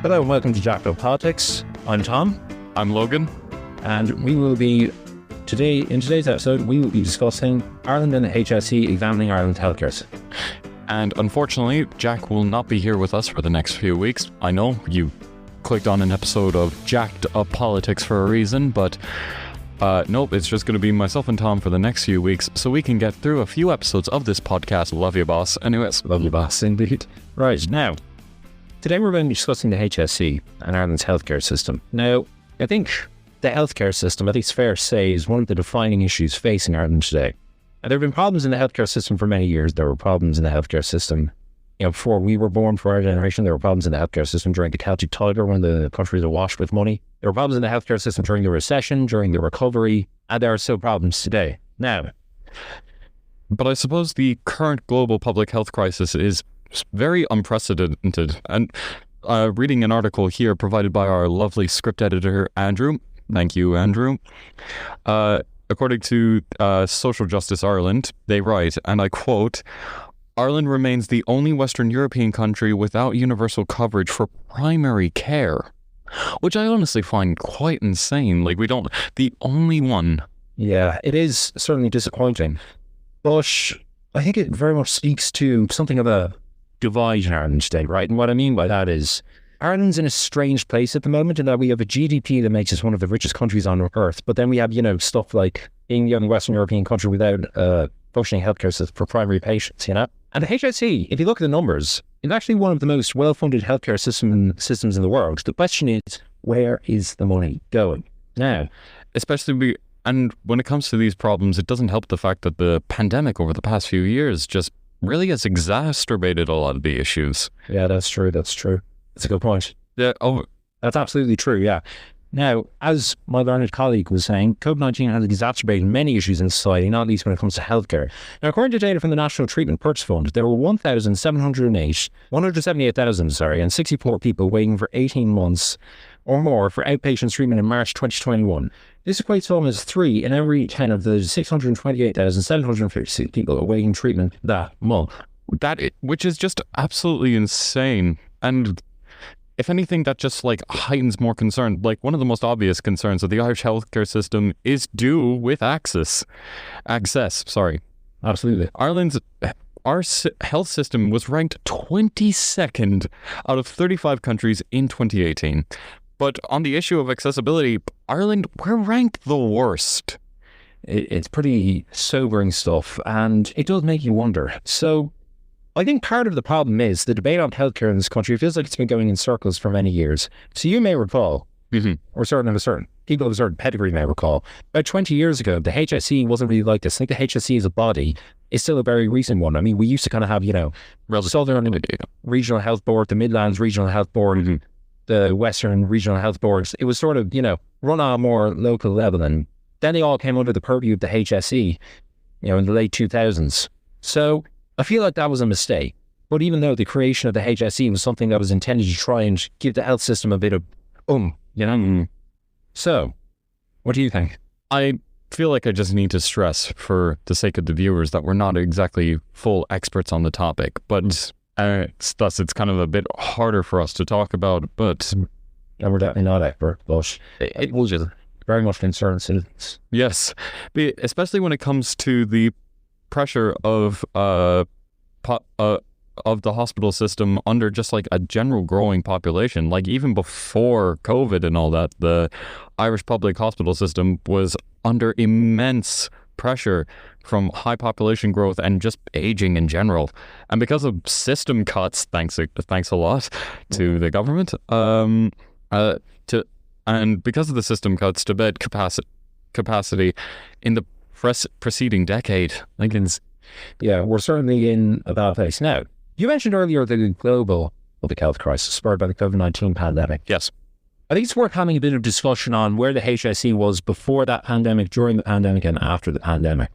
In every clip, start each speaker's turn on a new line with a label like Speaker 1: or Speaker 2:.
Speaker 1: Hello and welcome to Jacked Up Politics. I'm Tom.
Speaker 2: I'm Logan.
Speaker 1: And in today's episode, we will be discussing Ireland and the HSE examining Ireland's healthcare system.
Speaker 2: And unfortunately, Jack will not be here with us for the next few weeks. I know you clicked on an episode of Jacked Up Politics for a reason, but nope, it's just going to be myself and Tom for the next few weeks so we can get through a few episodes of this podcast. Love you, boss. Anyways.
Speaker 1: Love you, boss, indeed. Right, now, today we're going to be discussing the HSE and Ireland's healthcare system. Now, I think the healthcare system, I think it's fair to say, is one of the defining issues facing Ireland today. And there have been problems in the healthcare system for many years. There were problems in the healthcare system, before we were born, for our generation. There were problems in the healthcare system during the Celtic Tiger when the country was awash with money. There were problems in the healthcare system during the recession, during the recovery, and there are still problems today. Now,
Speaker 2: but I suppose the current global public health crisis is very unprecedented. And reading an article here provided by our lovely script editor, Andrew. Thank you, Andrew. According to Social Justice Ireland, they write, and I quote, "Ireland remains the only Western European country without universal coverage for primary care," which I honestly find quite insane. Like, the only one.
Speaker 1: Yeah, it is certainly disappointing. But I think it very much speaks to something of a divide in Ireland today, right? And what I mean by that is Ireland's in a strange place at the moment in that we have a GDP that makes us one of the richest countries on earth. But then we have, stuff like being the only Western European country without functioning healthcare system for primary patients, And the HSE, if you look at the numbers, is actually one of the most well-funded healthcare systems in the world. The question is, where is the money going? Now,
Speaker 2: and when it comes to these problems, it doesn't help the fact that the pandemic over the past few years just really has exacerbated a lot of the issues.
Speaker 1: Yeah, that's true. That's a good point.
Speaker 2: Yeah. Oh,
Speaker 1: that's absolutely true. Yeah. Now, as my learned colleague was saying, COVID-19 has exacerbated many issues in society, not least when it comes to healthcare. Now, according to data from the National Treatment Purchase Fund, there were 178,064 people waiting for 18 months or more for outpatient treatment in March 2021. This equates to almost 3 in every 10 of the 628,756 people awaiting treatment that month.
Speaker 2: Which is just absolutely insane. And if anything, that just heightens more concern. Like, one of the most obvious concerns of the Irish healthcare system is due with access. Sorry.
Speaker 1: Absolutely.
Speaker 2: Our health system was ranked 22nd out of 35 countries in 2018. But on the issue of accessibility, Ireland, we're ranked the worst.
Speaker 1: It's pretty sobering stuff, and it does make you wonder. So, I think part of the problem is the debate on healthcare in this country feels like it's been going in circles for many years. So you may recall, or people of a certain pedigree may recall, about 20 years ago, the HSE wasn't really like this. I think the HSE as a body is still a very recent one. I mean, we used to kind of have, the Southern Regional Health Board, the Midlands Regional Health Board, the Western Regional Health Boards. It was sort of, run on a more local level. And then they all came under the purview of the HSE, in the late 2000s. So I feel like that was a mistake. But even though the creation of the HSE was something that was intended to try and give the health system a bit of So, what do you think?
Speaker 2: I feel like I just need to stress, for the sake of the viewers, that we're not exactly full experts on the topic. But it's kind of a bit harder for us to talk about. But
Speaker 1: and we're definitely not expert, but it was just very much concerned citizens.
Speaker 2: Yes, especially when it comes to the pressure of the hospital system under just a general growing population. Like, even before COVID and all that, the Irish public hospital system was under immense pressure from high population growth and just aging in general. And because of system cuts, thanks a lot to the government, and because of the system cuts to bed capacity in the preceding decade,
Speaker 1: we're certainly in a bad place. Now, you mentioned earlier the global public health crisis spurred by the COVID-19 pandemic.
Speaker 2: Yes.
Speaker 1: I think it's worth having a bit of discussion on where the HSE was before that pandemic, during the pandemic, and after the pandemic.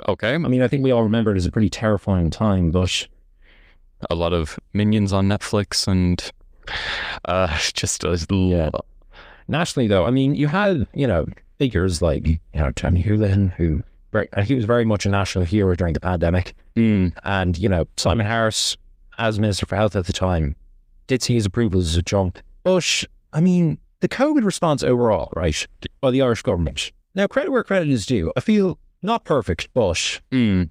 Speaker 2: Okay.
Speaker 1: I mean, I think we all remember it as a pretty terrifying time, but
Speaker 2: a lot of Minions on Netflix and
Speaker 1: Nationally, though, I mean, you had, figures like, Tony Holohan, he was very much a national hero during the pandemic. And, Simon Harris, as Minister for Health at the time, did see his approval as a jump But, I mean, the COVID response overall, right, by the Irish government. Now, credit where credit is due. I feel not perfect, but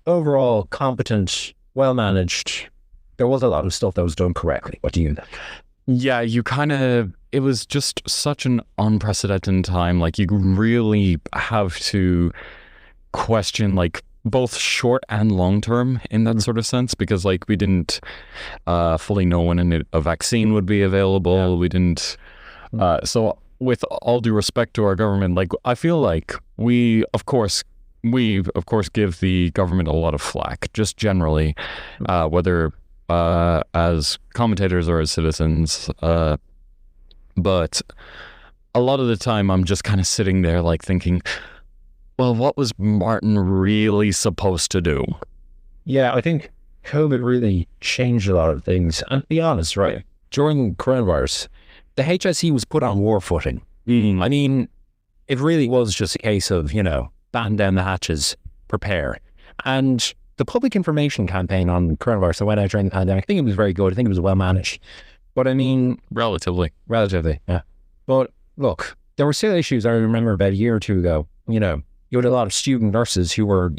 Speaker 1: overall competent, well managed. There was a lot of stuff that was done correctly. What do you think?
Speaker 2: Yeah, it was just such an unprecedented time. Like, you really have to question, like, both short and long term in that sort of sense, because, like, we didn't fully know when a vaccine would be available. Yeah. We didn't. So, with all due respect to our government, like, I feel like we of course give the government a lot of flack, just generally, whether as commentators or as citizens. But a lot of the time I'm just kind of sitting there like thinking, well, what was Martin really supposed to do?
Speaker 1: Yeah, I think COVID really changed a lot of things. And to be honest, right, during coronavirus, the HSE was put on war footing. I mean, it really was just a case of, batten down the hatches, prepare. And the public information campaign on coronavirus that went out during the pandemic, I think it was very good. I think it was well managed. But I mean... Relatively, yeah. But look, there were still issues I remember about a year or two ago. You had a lot of student nurses who were,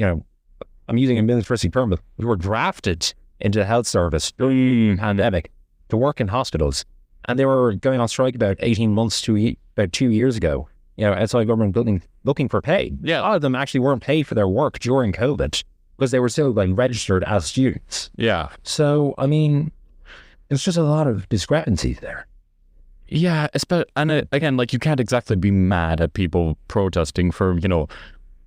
Speaker 1: I'm using a military term, but who were drafted into the health service during the pandemic to work in hospitals. And they were going on strike about 18 months to about 2 years ago, outside government building, looking for pay. Yeah. A lot of them actually weren't paid for their work during COVID because they were still registered as students.
Speaker 2: Yeah.
Speaker 1: So, I mean, there's just a lot of discrepancies there.
Speaker 2: Yeah, and again, like, you can't exactly be mad at people protesting for,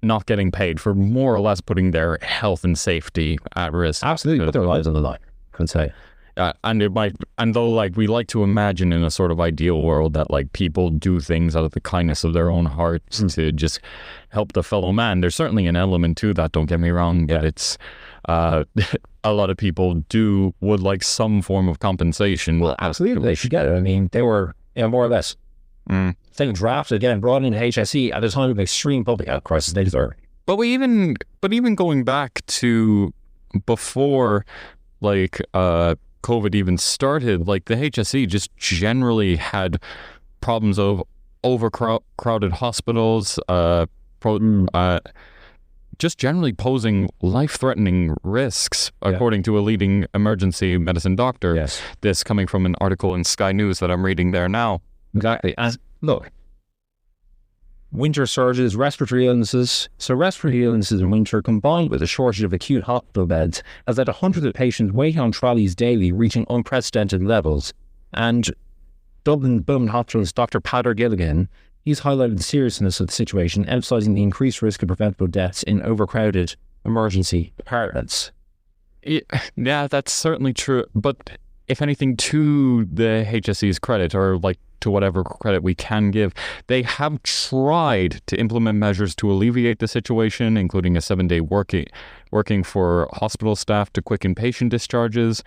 Speaker 2: not getting paid, for more or less putting their health and safety at risk.
Speaker 1: Absolutely, put their lives on the line, I can say.
Speaker 2: And though, like, we like to imagine in a sort of ideal world that, like, people do things out of the kindness of their own hearts to just help the fellow man, there's certainly an element to that, don't get me wrong, but it's a lot of people would like some form of compensation.
Speaker 1: Well, absolutely, they should get it. I mean, they were, more or less taken drafted, getting brought into HSE at a time of extreme public health crisis. They deserve it.
Speaker 2: But even going back to before, like, COVID even started, like, the HSE just generally had problems of overcrowded hospitals, just generally posing life-threatening risks, according to a leading emergency medicine doctor.
Speaker 1: Yes.
Speaker 2: This coming from an article in Sky News that I'm reading there now.
Speaker 1: Exactly. And look, winter surges, respiratory illnesses. So respiratory illnesses in winter, combined with a shortage of acute hospital beds, has led to hundreds of patients waiting on trolleys daily, reaching unprecedented levels. And Dublin Hospital's Dr. Padder Gilligan, he's highlighted the seriousness of the situation, emphasising the increased risk of preventable deaths in overcrowded emergency departments.
Speaker 2: Yeah, that's certainly true. But if anything, to the HSE's credit, or like to whatever credit we can give, they have tried to implement measures to alleviate the situation, including a 7-day working for hospital staff to quicken patient discharges.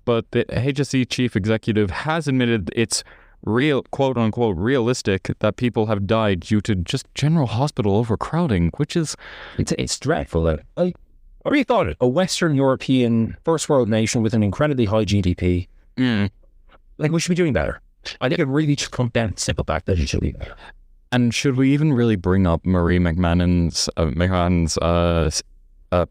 Speaker 2: But the HSE chief executive has admitted it's real, quote unquote, realistic that people have died due to just general hospital overcrowding, which is...
Speaker 1: It's dreadful. What do you thought? A Western European first world nation with an incredibly high GDP. Like, we should be doing better. I think it really just comes down to the simple fact that it should be better.
Speaker 2: And should we even really bring up Marie McMahon's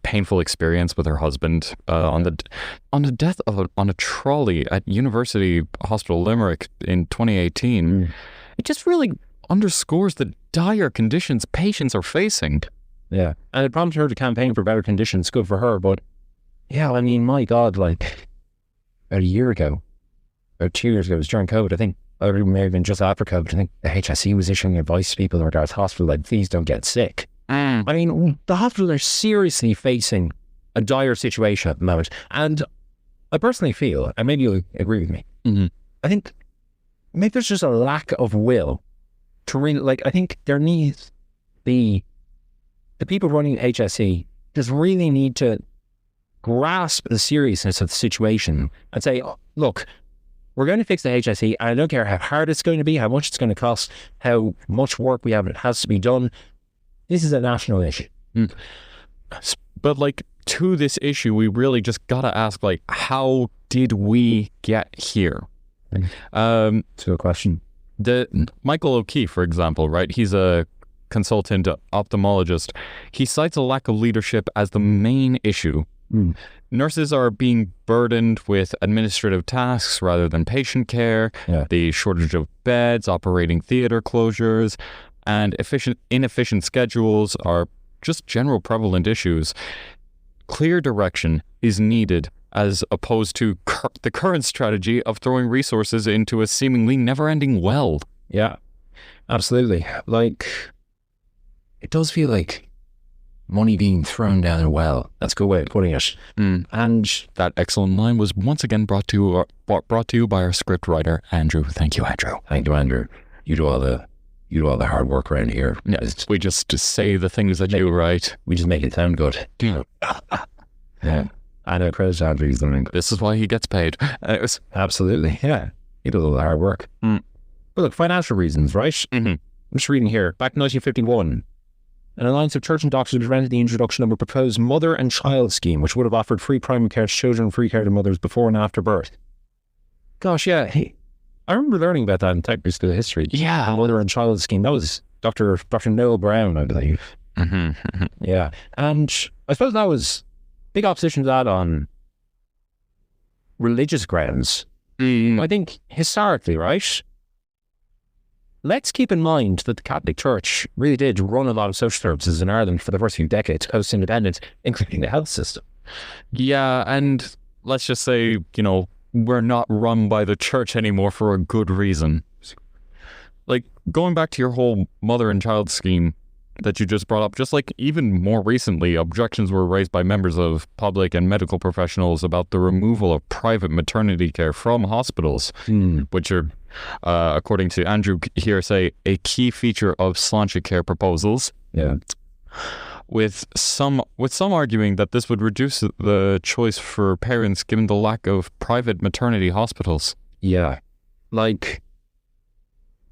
Speaker 2: painful experience with her husband on the death on a trolley at University Hospital Limerick in 2018? It just really underscores the dire conditions patients are facing.
Speaker 1: Yeah, and it prompted her to campaign for better conditions. Good for her, but yeah, I mean, my God, like about 2 years ago, it was during COVID, I think, or it may have been just after COVID, I think the HSE was issuing advice to people in regards to hospital, like, please don't get sick. I mean, the hospitals are seriously facing a dire situation at the moment. And I personally feel, and maybe you'll agree with me, I think maybe there's just a lack of will to really, like, I think there needs the people running HSE just really need to grasp the seriousness of the situation and say, oh, look, we're going to fix the HSE, and I don't care how hard it's going to be, how much it's going to cost, how much work we have, it has to be done. This is a national issue.
Speaker 2: But, like, to this issue, we really just got to ask, like, how did we get here? Um,
Speaker 1: To a question.
Speaker 2: Michael O'Keefe, for example, right? He's a consultant ophthalmologist. He cites a lack of leadership as the main issue. Nurses are being burdened with administrative tasks rather than patient care. The shortage of beds, operating theater closures, and inefficient schedules are just general prevalent issues. Clear direction is needed as opposed to the current strategy of throwing resources into a seemingly never-ending well.
Speaker 1: Yeah, absolutely. Like, it does feel like money being thrown down a well. That's a good way of putting it. And
Speaker 2: that excellent line was once again brought to you by our script writer, Andrew. Thank you, Andrew.
Speaker 1: Thank you, Andrew. You do all the hard work around here.
Speaker 2: Yeah, we just say the things that you write.
Speaker 1: We just make it sound good. Yeah. I know, credit to Andrew. He's doing good.
Speaker 2: This is why he gets paid.
Speaker 1: Absolutely. Yeah. He does all the hard work. But look, financial reasons, right? I'm just reading here. Back in 1951, an alliance of church and doctors prevented the introduction of a proposed mother and child scheme, which would have offered free primary care to children and free care to mothers before and after birth. Gosh, yeah. I remember learning about that in technical school history.
Speaker 2: Yeah.
Speaker 1: Mother and child scheme. That was Dr. Noel Brown, I believe. Yeah. And I suppose that was big opposition to that on religious grounds. I think historically, right? Let's keep in mind that the Catholic Church really did run a lot of social services in Ireland for the first few decades post-independence, including the health system.
Speaker 2: Yeah, and let's just say, we're not run by the church anymore for a good reason. Like, going back to your whole mother and child scheme that you just brought up, just like even more recently, objections were raised by members of public and medical professionals about the removal of private maternity care from hospitals, which are, according to Andrew here, say a key feature of Sláinte care proposals.
Speaker 1: Yeah.
Speaker 2: With some arguing that this would reduce the choice for parents given the lack of private maternity hospitals.
Speaker 1: Yeah. Like,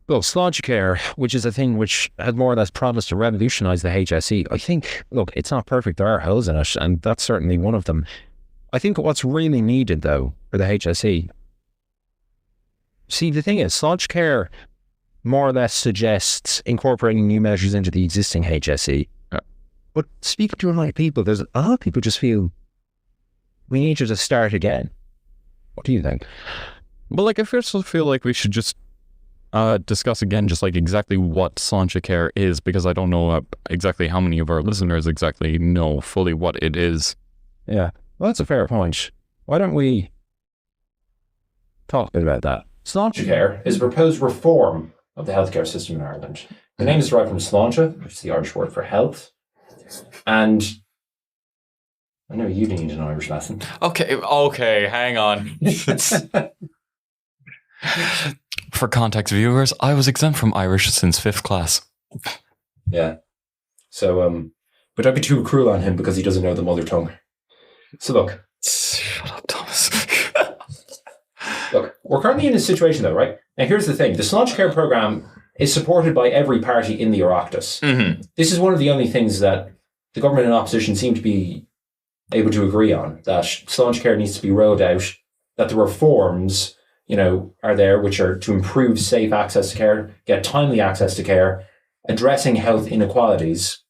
Speaker 1: well, Sláinte care, which is a thing which had more or less promised to revolutionise the HSE. I think, look, it's not perfect. There are holes in it, and that's certainly one of them. I think what's really needed, though, for the HSE... See, the thing is, Sláinte care more or less suggests incorporating new measures into the existing HSE. But speaking to a lot of people, there's a lot of people just feel we need you to start again. What do you think?
Speaker 2: Well, like, I first feel like we should just discuss again just like exactly what Sláinte care is, because I don't know exactly how many of our listeners exactly know fully what it is.
Speaker 1: Yeah, well, that's a fair point. Why don't we talk a bit about that? Sláinte care is a proposed reform of the healthcare system in Ireland. The name is derived from Sláinte, which is the Irish word for health. And I know you need an Irish lesson.
Speaker 2: Okay, hang on. For context viewers, I was exempt from Irish since 5th class.
Speaker 1: Yeah. So, but don't be too cruel on him because he doesn't know the mother tongue. So look.
Speaker 2: Shut up, Thomas.
Speaker 1: Look, we're currently in a situation though, right? Now here's the thing. The Sláinte care programme is supported by every party in the Oireachtas. This is one of the only things that the government and opposition seem to be able to agree on, that Sláinte care needs to be rolled out, that the reforms, are there, which are to improve safe access to care, get timely access to care, addressing health inequalities.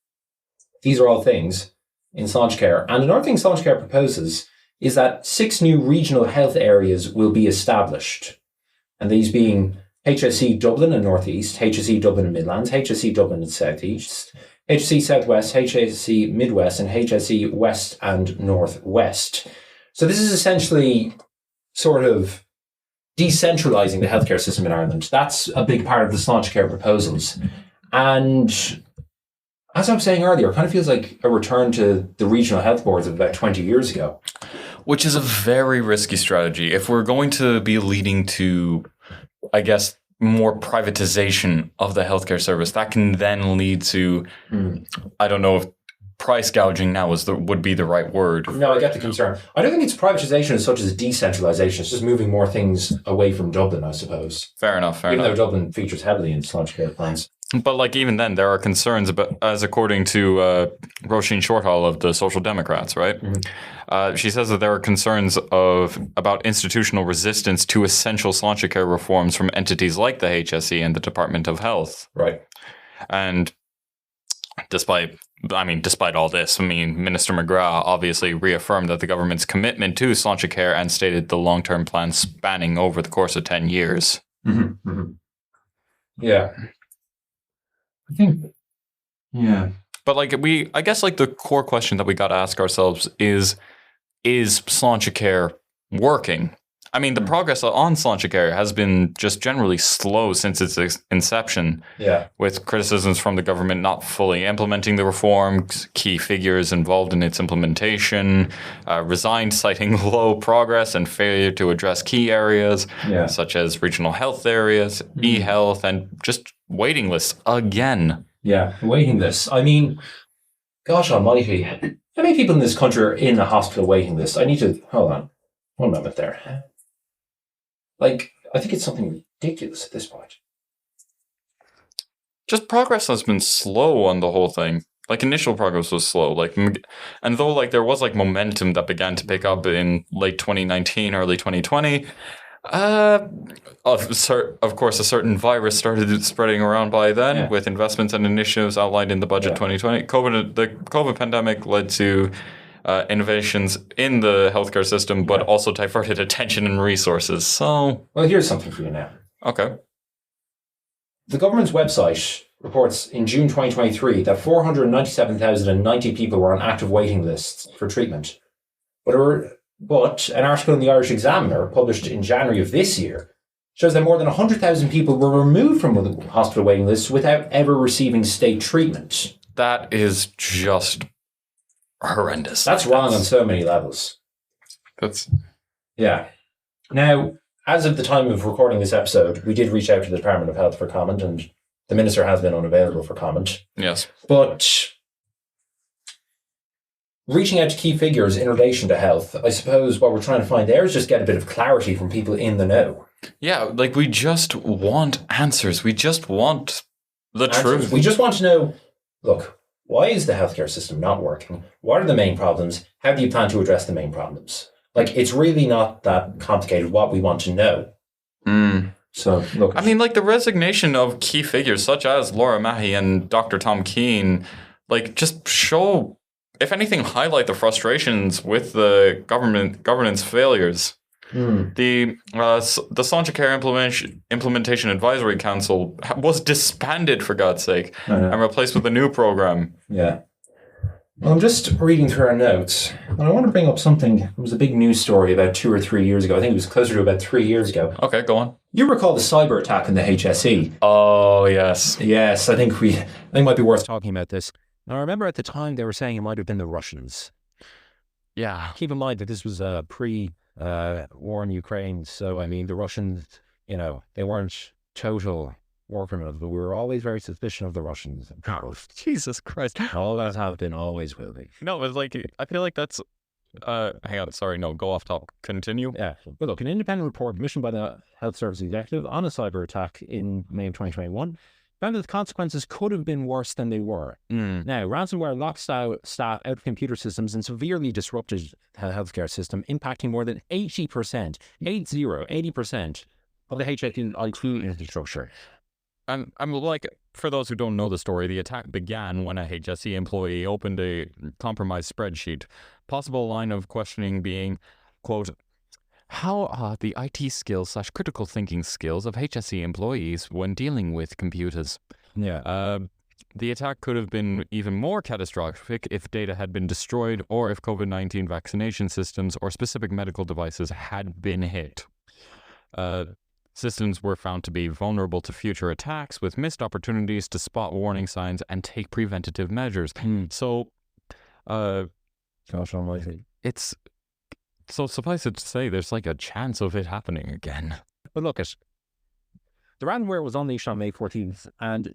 Speaker 1: These are all things in Sláinte care. And another thing Sláinte care proposes is that 6 new regional health areas will be established. And these being HSE Dublin and North East, HSE Dublin and Midlands, HSE Dublin and South East, HSE Southwest, HSE Midwest, and HSE West and Northwest. So this is essentially sort of decentralising the healthcare system in Ireland. That's a big part of the Sláinte care proposals. And as I was saying earlier, it kind of feels like a return to the regional health boards of about 20 years ago.
Speaker 2: Which is a very risky strategy. If we're going to be leading to, I guess, more privatization of the healthcare service, that can then lead to, I don't know if price gouging now would be the right word.
Speaker 1: No, I get the concern. I don't think it's privatization as such as decentralization. It's just moving more things away from Dublin, I suppose.
Speaker 2: Fair enough.
Speaker 1: Even though Dublin features heavily in Sláinte care plans.
Speaker 2: But like even then, there are concerns about, as according to Roisin Shortall of the Social Democrats, right? She says that there are concerns about institutional resistance to essential sláinte care reforms from entities like the HSE and the Department of Health.
Speaker 1: Right.
Speaker 2: And despite all this, Minister McGrath obviously reaffirmed that the government's commitment to sláinte care and stated the long-term plan spanning over the course of 10 years.
Speaker 1: Mm-hmm. Mm-hmm. Yeah. I think, yeah.
Speaker 2: But like I guess like the core question that we got to ask ourselves is sláinte care working? I mean, the progress on sláinte care has been just generally slow since its inception.
Speaker 1: Yeah.
Speaker 2: With criticisms from the government not fully implementing the reform, key figures involved in its implementation, resigned citing low progress and failure to address key areas, such as regional health areas, e-health, and just waiting lists again.
Speaker 1: Yeah, waiting lists. I mean, gosh almighty, how many people in this country are in a hospital waiting list? I need to, hold on, 1 moment there. Like, I think it's something ridiculous at this point.
Speaker 2: Just progress has been slow on the whole thing. Like, initial progress was slow. Like, and though like there was like momentum that began to pick up in late 2019, early 2020, of course, a certain virus started spreading around by then, with investments and initiatives outlined in the budget 2020. The COVID pandemic led to innovations in the healthcare system, but also diverted attention and resources. So,
Speaker 1: well, here's something for you now.
Speaker 2: Okay.
Speaker 1: The government's website reports in June 2023 that 497,090 people were on active waiting lists for treatment. But an article in the Irish Examiner, published in January of this year, shows that more than 100,000 people were removed from the hospital waiting lists without ever receiving state treatment.
Speaker 2: That is just horrendous.
Speaker 1: That's wrong on so many levels. Yeah. Now, as of the time of recording this episode, we did reach out to the Department of Health for comment, and the Minister has been unavailable for comment.
Speaker 2: Yes.
Speaker 1: But reaching out to key figures in relation to health, I suppose what we're trying to find there is just get a bit of clarity from people in the know.
Speaker 2: Yeah, like we just want answers. We just want the truth.
Speaker 1: We just want to know, look, why is the healthcare system not working? What are the main problems? How do you plan to address the main problems? Like, it's really not that complicated what we want to know. So, look.
Speaker 2: I mean, like the resignation of key figures such as Laura Mahy and Dr. Tom Keane, like just show, if anything, highlight the frustrations with the governance failures. The Sláinte Care Implementation Advisory Council was disbanded, for God's sake, and replaced with a new program.
Speaker 1: Yeah. Well, I'm just reading through our notes, and I want to bring up something. It was a big news story about 2 or 3 years ago. I think it was closer to about 3 years ago.
Speaker 2: Okay, go on.
Speaker 1: You recall the cyber attack in the HSE?
Speaker 2: Oh, yes.
Speaker 1: Yes, I think it might be worth talking about this. Now, I remember at the time they were saying it might have been the Russians.
Speaker 2: Yeah.
Speaker 1: Keep in mind that this was pre-war in Ukraine, so, I mean, the Russians, they weren't total war criminals, but we were always very suspicious of the Russians.
Speaker 2: Jesus Christ.
Speaker 1: Always have been, always will be.
Speaker 2: No, it's like, I feel like that's, hang on, sorry, no, go off topic. Continue.
Speaker 1: Yeah. But look, an independent report commissioned by the Health Service Executive on a cyber attack in May of 2021 found that the consequences could have been worse than they were. Now, ransomware locked staff out of computer systems and severely disrupted the healthcare system, impacting more than 80% of the HSE IT infrastructure.
Speaker 2: I'm like, for those who don't know the story, the attack began when a HSE employee opened a compromised spreadsheet. Possible line of questioning being, quote, how are the IT skills / critical thinking skills of HSE employees when dealing with computers?
Speaker 1: Yeah.
Speaker 2: The attack could have been even more catastrophic if data had been destroyed or if COVID-19 vaccination systems or specific medical devices had been hit. Systems were found to be vulnerable to future attacks with missed opportunities to spot warning signs and take preventative measures. So,
Speaker 1: gosh almighty.
Speaker 2: So suffice it to say, there's like a chance of it happening again.
Speaker 1: But look, the ransomware was unleashed on May 14th and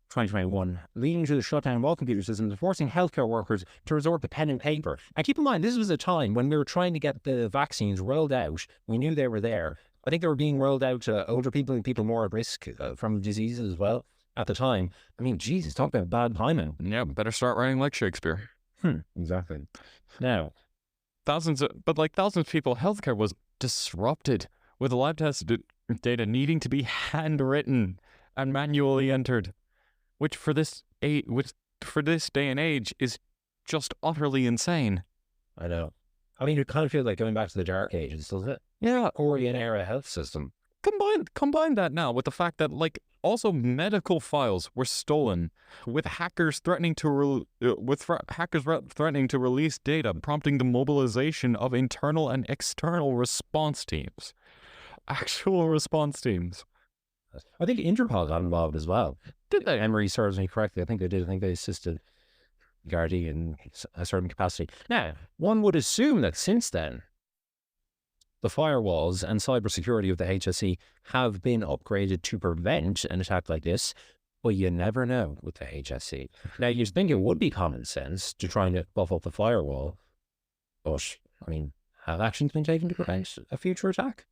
Speaker 1: 2021, leading to the shutdown of all computer systems and forcing healthcare workers to resort to pen and paper. And keep in mind, this was a time when we were trying to get the vaccines rolled out. We knew they were there. I think they were being rolled out to older people and people more at risk from diseases as well. at the time. I mean, Jesus, talk about bad timing.
Speaker 2: Yeah, better start writing like Shakespeare.
Speaker 1: Exactly. Now,
Speaker 2: thousands of people, healthcare was disrupted with lab test data needing to be handwritten and manually entered, which for this day and age is just utterly insane.
Speaker 1: I know. I mean, it kind of feels like going back to the dark ages, doesn't it?
Speaker 2: Yeah.
Speaker 1: Victorian era health system.
Speaker 2: Combine that now with the fact that also medical files were stolen, with hackers threatening to threatening to release data, prompting the mobilization of internal and external response teams, actual response teams.
Speaker 1: I think Interpol got involved as well.
Speaker 2: Did they?
Speaker 1: Memory serves me correctly. I think they did. I think they assisted Gardaí in a certain capacity. Now, one would assume that since then, the firewalls and cybersecurity of the HSE have been upgraded to prevent an attack like this, but you never know with the HSE. Now, you'd think it would be common sense to try and buff up the firewall, but, I mean, have actions been taken to prevent a future attack?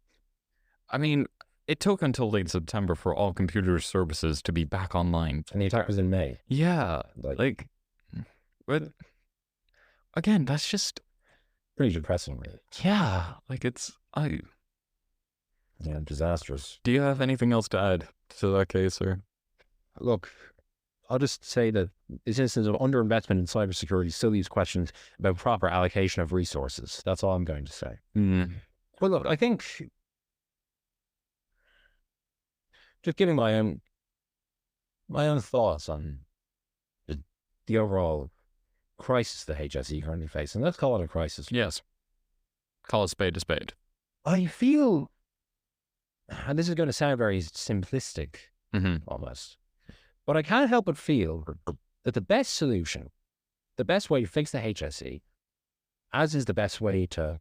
Speaker 2: I mean, it took until late September for all computer services to be back online.
Speaker 1: And the attack was in May.
Speaker 2: Yeah, but again, that's just
Speaker 1: pretty depressing, really.
Speaker 2: Yeah,
Speaker 1: yeah, disastrous.
Speaker 2: Do you have anything else to add to that case, or?
Speaker 1: Look, I'll just say that this instance of underinvestment in cybersecurity still leaves questions about proper allocation of resources. That's all I'm going to say. Well, look, I think just giving my own thoughts on the overall crisis the HSE currently facing. Let's call it a crisis.
Speaker 2: Yes. Call a spade a spade.
Speaker 1: I feel, and this is going to sound very simplistic, almost, but I can't help but feel that the best solution, the best way to fix the HSE, as is the best way to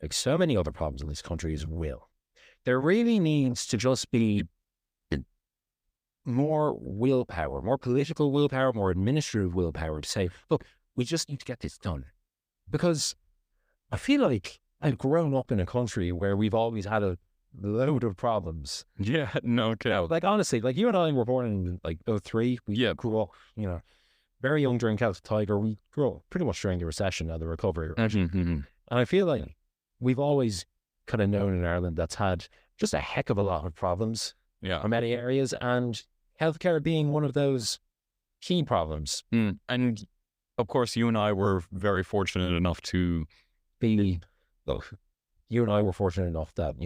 Speaker 1: fix so many other problems in this country, is will. There really needs to just be more willpower, more political willpower, more administrative willpower to say, look, we just need to get this done. Because I feel like I've grown up in a country where we've always had a load of problems.
Speaker 2: Yeah, no kidding.
Speaker 1: Like, honestly, like you and I were born in like 03. We grew up, very young during Celtic Tiger. We grew up pretty much during the recession and the recovery. Right? And I feel like we've always kind of known in Ireland that's had just a heck of a lot of problems in many areas, and healthcare being one of those key problems.
Speaker 2: And of course, you and I were very fortunate enough to
Speaker 1: be, look, you and I were fortunate enough that,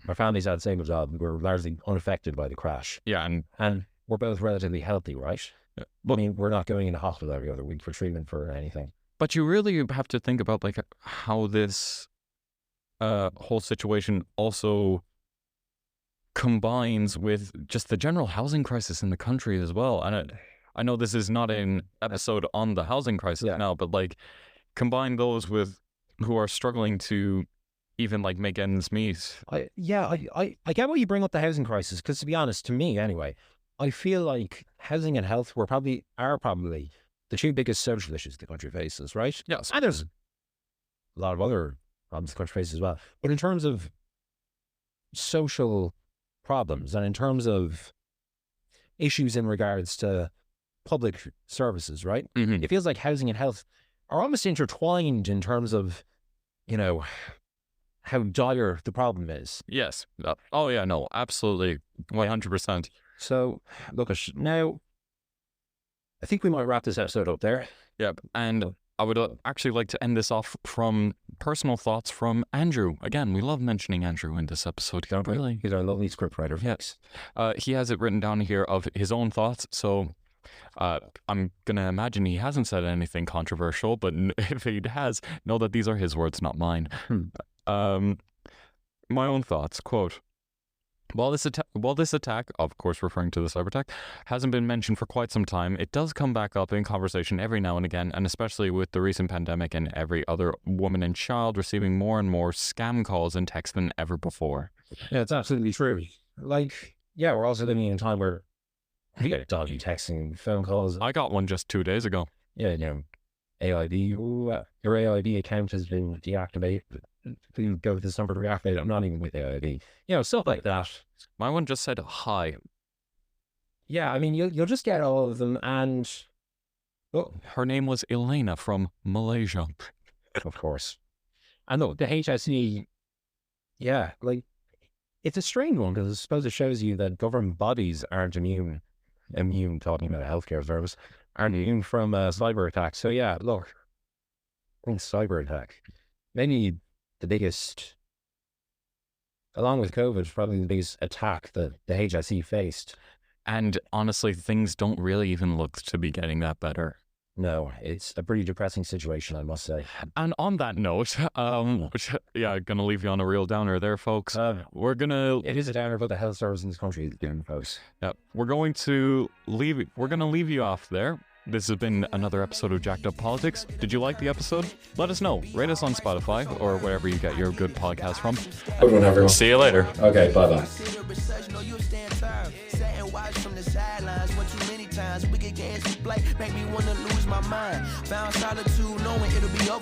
Speaker 1: our families had the same job. We were largely unaffected by the crash.
Speaker 2: Yeah.
Speaker 1: And we're both relatively healthy, right? But I mean, we're not going into hospital every other week for treatment for anything.
Speaker 2: But you really have to think about how this whole situation also combines with just the general housing crisis in the country as well. And I know this is not an episode on the housing crisis now, but combine those with who are struggling to even make ends meet.
Speaker 1: I get why you bring up the housing crisis, because to be honest, to me anyway, I feel like housing and health are probably the two biggest social issues the country faces, right?
Speaker 2: Yes.
Speaker 1: And there's a lot of other problems the country faces as well. But in terms of social problems and in terms of issues in regards to public services, right? It feels like housing and health are almost intertwined in terms of, how dire the problem is.
Speaker 2: Yes. Oh yeah, no, absolutely. 100%.
Speaker 1: So look, now I think we might wrap this episode up there.
Speaker 2: Yep. And I would actually like to end this off from personal thoughts from Andrew. Again, we love mentioning Andrew in this episode.
Speaker 1: Don't really? He's our lovely scriptwriter.
Speaker 2: Yes. He has it written down here of his own thoughts. So I'm going to imagine he hasn't said anything controversial, but if he has, know that these are his words, not mine. My own thoughts, quote, while this attack, of course referring to the cyber attack, hasn't been mentioned for quite some time, it does come back up in conversation every now and again, and especially with the recent pandemic and every other woman and child receiving more and more scam calls and texts than ever before.
Speaker 1: Yeah, it's absolutely true. We're also living in a time where we get dodgy texting, phone calls.
Speaker 2: I got one just 2 days ago.
Speaker 1: Yeah, AID. Your AID account has been deactivated. Please go with this number to reactivate it. I'm not even with AID. Stuff like that.
Speaker 2: My one just said hi.
Speaker 1: Yeah, I mean, you'll just get all of them, and oh,
Speaker 2: Her name was Elena from Malaysia.
Speaker 1: of course. And look, the HSE, yeah, like it's a strange one because I suppose it shows you that government bodies aren't immune talking about a healthcare service, aren't immune from cyber attacks. So yeah, look, I think cyber attack, maybe the biggest, along with COVID, probably the biggest attack that the HSE faced.
Speaker 2: And honestly, things don't really even look to be getting that better.
Speaker 1: No, it's a pretty depressing situation, I must say.
Speaker 2: And on that note, gonna leave you on a real downer there, folks.
Speaker 1: It is a downer about the health service in this country, folks.
Speaker 2: Yeah, we're gonna leave you off there. This has been another episode of Jacked Up Politics. Did you like the episode? Let us know. Rate us on Spotify or wherever you get your good podcast from.
Speaker 1: Good one, everyone.
Speaker 2: See you later.
Speaker 1: Okay, bye-bye. Make me wanna lose my mind. Found solitude knowing it'll be over.